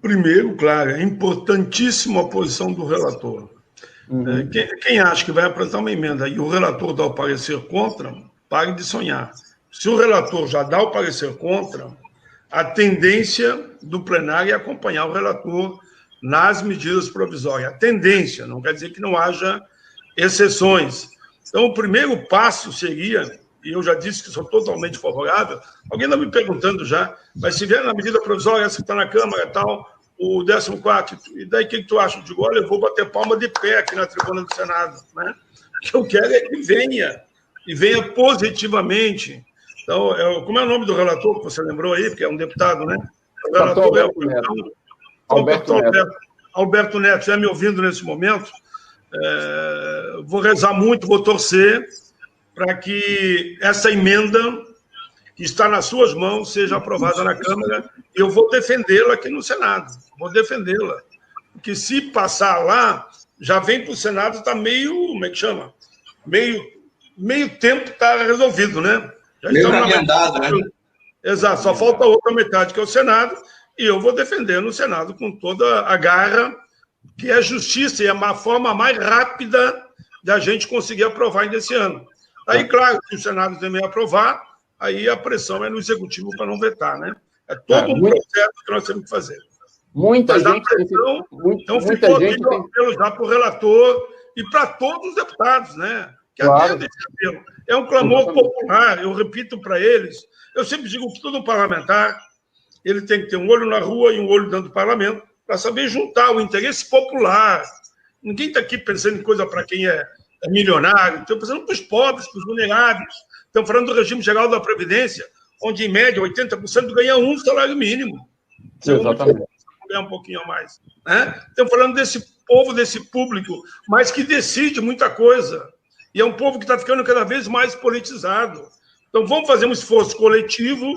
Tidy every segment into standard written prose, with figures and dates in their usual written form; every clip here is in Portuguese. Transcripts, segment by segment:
Primeiro, claro, é importantíssima a posição do relator. Quem acha que vai apresentar uma emenda e o relator dá o parecer contra, pare de sonhar. Se o relator já dá o parecer contra, a tendência do plenário é acompanhar o relator nas medidas provisórias. A tendência, não quer dizer que não haja exceções. Então, o primeiro passo seria, e eu já disse que sou totalmente favorável, alguém está me perguntando já, mas se vier na medida provisória, essa que está na Câmara e tal, o 14º, e daí o que tu acha? Eu digo, olha, eu vou bater palma de pé aqui na tribuna do Senado, né? O que eu quero é que venha, e venha positivamente. Então, como é o nome do relator que você lembrou aí, porque é um deputado, né? O relator é o Alberto Neto, já me ouvindo nesse momento, vou rezar muito, vou torcer para que essa emenda que está nas suas mãos seja aprovada na Câmara, e eu vou defendê-la aqui no Senado, vou defendê-la, porque se passar lá, já vem para o Senado, está meio, como é que chama? Meio tempo está resolvido, né? Já meio caminhado, né? Exato, só falta a outra metade, que é o Senado, e eu vou defender no Senado com toda a garra, que é justiça, e é a forma mais rápida de a gente conseguir aprovar ainda esse ano. Aí, claro, se o Senado também aprovar, aí a pressão é no Executivo para não vetar, né? É todo um processo que nós temos que fazer. Muita gente... Pressão, então ficou aqui o apelo já para o relator e para todos os deputados, né? Que atendem esse apelo. É um clamor popular, eu repito para eles. Eu sempre digo que todo parlamentar ele tem que ter um olho na rua e um olho dentro do parlamento para saber juntar o interesse popular. Ninguém está aqui pensando em coisa para quem é milionário, estão pensando para os pobres, para os vulneráveis. Estão falando do regime geral da Previdência, onde, em média, 80% ganha um salário mínimo. Exatamente. Ganhar um pouquinho a mais. Né? Estão falando desse povo, desse público, mas que decide muita coisa. E é um povo que está ficando cada vez mais politizado. Então, vamos fazer um esforço coletivo.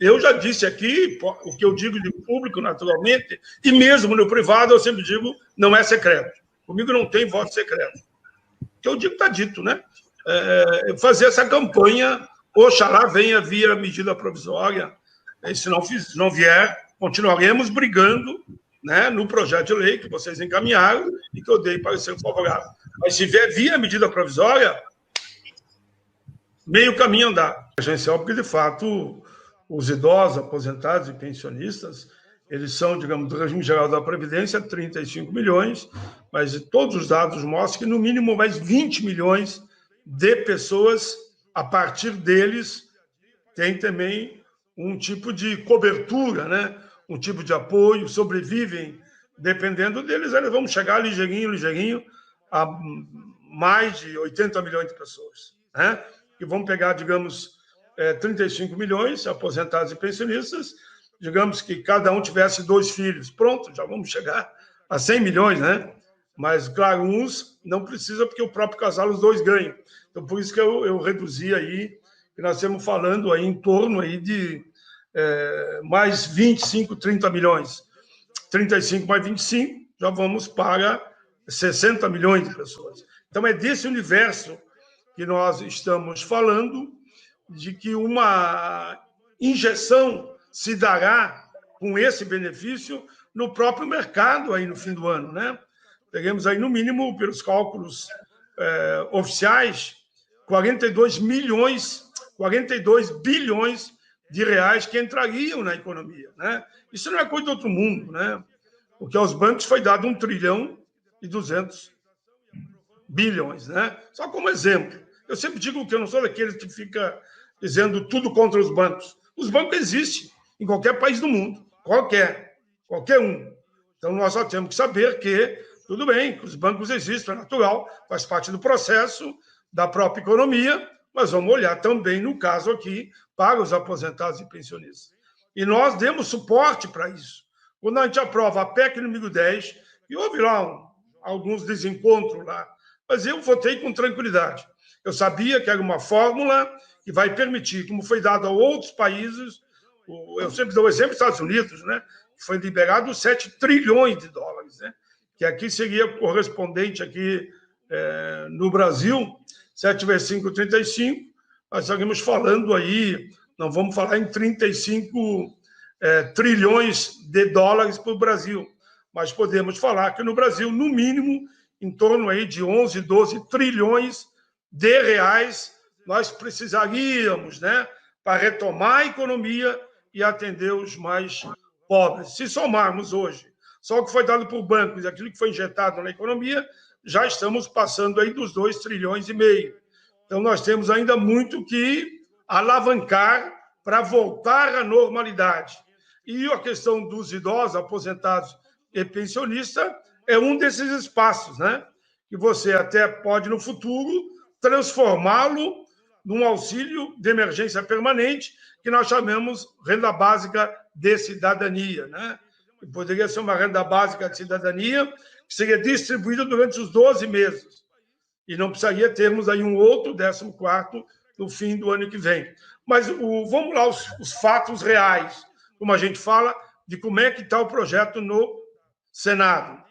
Eu já disse aqui, o que eu digo de público, naturalmente, e mesmo no privado, eu sempre digo, não é secreto. Comigo não tem voto secreto. O que eu digo está dito, né? Fazer essa campanha, oxalá venha via medida provisória, e se não vier, continuaremos brigando, né, no projeto de lei que vocês encaminharam e que eu dei parecer favorável. Mas se vier via medida provisória, meio caminho andar. Agencial, porque, de fato, os idosos, aposentados e pensionistas, eles são, digamos, do regime geral da Previdência, 35 milhões, mas todos os dados mostram que, no mínimo, mais 20 milhões de pessoas, a partir deles, tem também um tipo de cobertura, né? Um tipo de apoio, sobrevivem, dependendo deles, eles vão chegar ligeirinho, a mais de 80 milhões de pessoas, né? Que vão pegar, digamos, 35 milhões, aposentados e pensionistas, digamos que cada um tivesse 2 filhos. Pronto, já vamos chegar a 100 milhões, né? Mas, claro, uns não precisa, porque o próprio casal, os 2 ganham. Então, por isso que eu reduzi aí, que nós estamos falando aí em torno aí de mais 25, 30 milhões. 35 mais 25, já vamos para 60 milhões de pessoas. Então, é desse universo que nós estamos falando, de que uma injeção se dará com esse benefício no próprio mercado aí no fim do ano, né? Teremos aí, no mínimo, pelos cálculos oficiais, 42 bilhões de reais que entrariam na economia, né? Isso não é coisa de outro mundo, né? Porque aos bancos foi dado 1 trilhão e 200 bilhões, né? Só como exemplo. Eu sempre digo que eu não sou daqueles que fica dizendo tudo contra os bancos. Os bancos existem em qualquer país do mundo, qualquer um. Então, nós só temos que saber que, tudo bem, que os bancos existem, é natural, faz parte do processo da própria economia, mas vamos olhar também, no caso aqui, para os aposentados e pensionistas. E nós demos suporte para isso. Quando a gente aprova a PEC número 10, e houve lá alguns desencontros lá, mas eu votei com tranquilidade. Eu sabia que era uma fórmula que vai permitir, como foi dado a outros países, eu sempre dou o exemplo dos Estados Unidos, né? Foi liberado 7 trilhões de dólares, né? Que aqui seria correspondente aqui no Brasil, 7 vezes 5, 35, nós estaríamos falando aí, não vamos falar em 35 trilhões de dólares para o Brasil, mas podemos falar que no Brasil, no mínimo, em torno aí de 11, 12 trilhões de reais nós precisaríamos, né, para retomar a economia e atender os mais pobres. Se somarmos hoje só o que foi dado por bancos e aquilo que foi injetado na economia, já estamos passando aí dos 2,5 trilhões. Então, nós temos ainda muito que alavancar para voltar à normalidade. E a questão dos idosos, aposentados e pensionistas é um desses espaços, né? Que você até pode, no futuro, transformá-lo num auxílio de emergência permanente, que nós chamamos renda básica de cidadania, né? Que poderia ser uma renda básica de cidadania que seria distribuída durante os 12 meses. E não precisaria termos aí um outro 14º no fim do ano que vem. Mas vamos lá, os fatos reais, como a gente fala, de como é que está o projeto no Senado.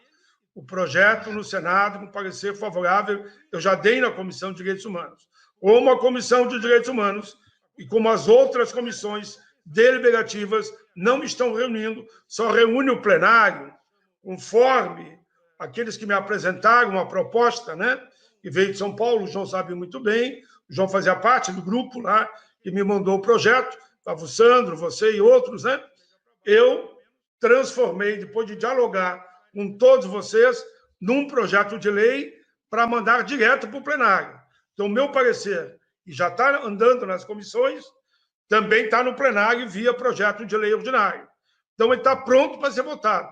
O projeto no Senado, com parecer favorável, eu já dei na Comissão de Direitos Humanos. Como a Comissão de Direitos Humanos e como as outras comissões deliberativas não estão reunindo, só reúne o plenário, conforme aqueles que me apresentaram a proposta, né, que veio de São Paulo, o João sabe muito bem, o João fazia parte do grupo lá, que me mandou o projeto, estava o Sandro, você e outros, né? Eu transformei, depois de dialogar com todos vocês, num projeto de lei para mandar direto para o plenário. Então, o meu parecer, que já está andando nas comissões, também está no plenário via projeto de lei ordinário. Então, ele está pronto para ser votado.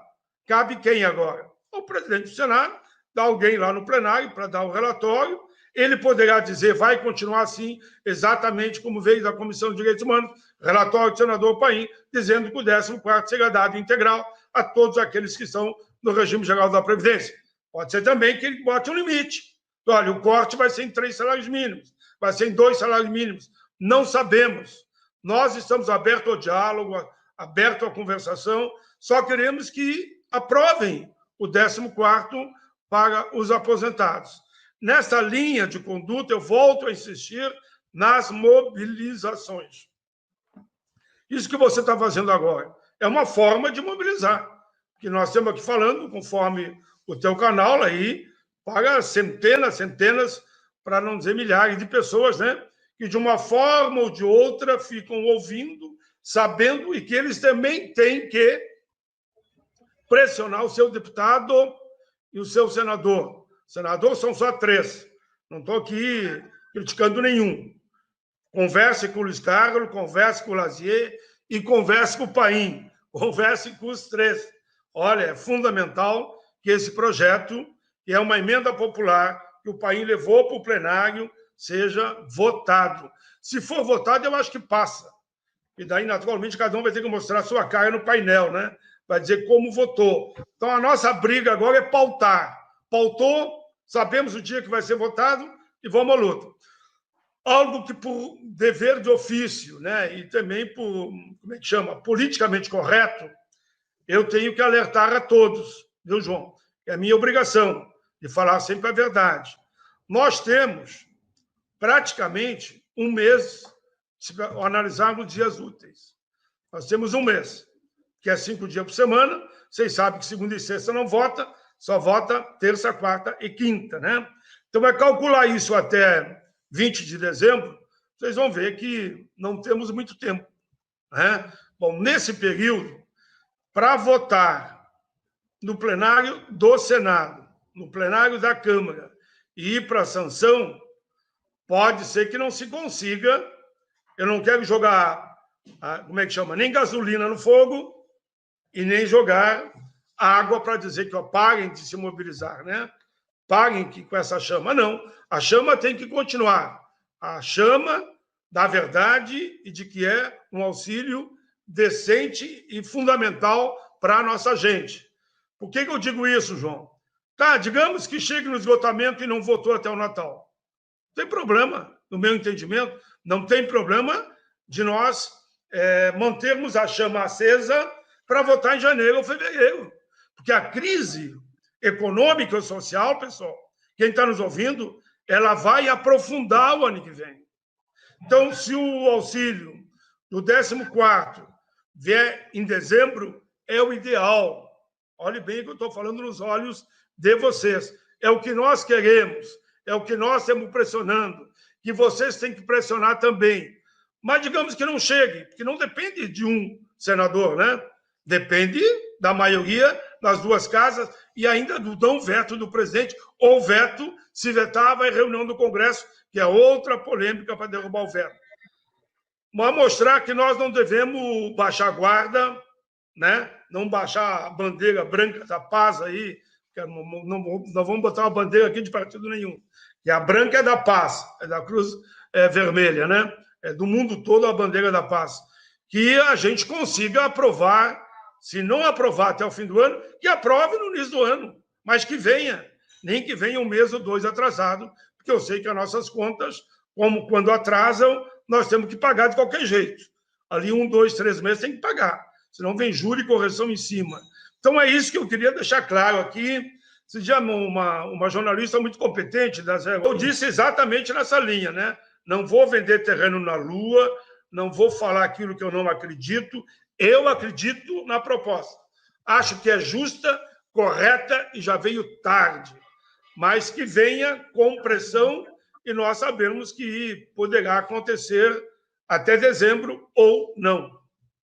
Cabe quem agora? O presidente do Senado, dá alguém lá no plenário para dar o relatório, ele poderá dizer, vai continuar assim, exatamente como veio da Comissão de Direitos Humanos, relatório do senador Paim, dizendo que o 14º será dado integral a todos aqueles que estão no regime geral da Previdência. Pode ser também que ele bote um limite. Olha, o corte vai ser em 3 salários mínimos, vai ser em 2 salários mínimos. Não sabemos. Nós estamos abertos ao diálogo, abertos à conversação, só queremos que aprovem o 14º para os aposentados. Nessa linha de conduta, eu volto a insistir nas mobilizações. Isso que você está fazendo agora é uma forma de mobilizar, que nós estamos aqui falando, conforme o teu canal aí, para centenas, para não dizer milhares de pessoas, né, que de uma forma ou de outra ficam ouvindo, sabendo, e que eles também têm que pressionar o seu deputado e o seu senador. Senador são só 3. Não estou aqui criticando nenhum. Converse com o Luiz Carlos, converse com o Lazier e converse com o Paim. Converse com os 3. Olha, é fundamental que esse projeto, que é uma emenda popular, que o Paim levou para o plenário, seja votado. Se for votado, eu acho que passa. E daí, naturalmente, cada um vai ter que mostrar a sua cara no painel, né? Vai dizer como votou. Então, a nossa briga agora é pautar. Pautou, sabemos o dia que vai ser votado e vamos à luta. Algo que, por dever de ofício, né, e também por, como é que chama, politicamente correto, eu tenho que alertar a todos, viu, João? É a minha obrigação de falar sempre a verdade. Nós temos praticamente um mês, se analisarmos dias úteis. Nós temos um mês, que é 5 dias por semana. Vocês sabem que segunda e sexta não vota, só vota terça, quarta e quinta, né? Então, vai calcular isso até 20 de dezembro, vocês vão ver que não temos muito tempo, né? Bom, nesse período, para votar no plenário do Senado, no plenário da Câmara e ir para a sanção, pode ser que não se consiga. Eu não quero jogar, como é que chama, nem gasolina no fogo e nem jogar água para dizer que parem de se mobilizar, né? Parem com essa chama. Não, a chama tem que continuar. A chama da verdade e de que é um auxílio decente e fundamental para a nossa gente. Por que eu digo isso, João? Tá, digamos que chegue no esgotamento e não votou até o Natal. Não tem problema, no meu entendimento, não tem problema de nós mantermos a chama acesa para votar em janeiro ou fevereiro. Porque a crise econômica e social, pessoal, quem está nos ouvindo, ela vai aprofundar o ano que vem. Então, se o auxílio do 14º vier em dezembro, é o ideal. Olhe bem o que eu estou falando nos olhos de vocês. É o que nós queremos, é o que nós estamos pressionando, que vocês têm que pressionar também. Mas digamos que não chegue, porque não depende de um senador, né? Depende da maioria das duas casas e ainda do não veto do presidente, ou veto, se vetar, vai reunião do Congresso, que é outra polêmica para derrubar o veto. Mas mostrar que nós não devemos baixar a guarda, né? Não baixar a bandeira branca da paz aí, que não vamos botar uma bandeira aqui de partido nenhum. E a branca é da paz, é da cruz vermelha, né? É do mundo todo a bandeira da paz. Que a gente consiga aprovar, se não aprovar até o fim do ano, que aprove no início do ano, mas que venha, nem que venha um mês ou dois atrasado, porque eu sei que as nossas contas, como quando atrasam, nós temos que pagar de qualquer jeito. Ali 1, 2, 3 meses tem que pagar, senão vem juro e correção em cima. Então é isso que eu queria deixar claro aqui. Esse dia uma jornalista muito competente, eu disse exatamente nessa linha, né? Não vou vender terreno na Lua, não vou falar aquilo que eu não acredito. Eu acredito na proposta. Acho que é justa, correta e já veio tarde, mas que venha com pressão e nós sabemos que poderá acontecer até dezembro ou não.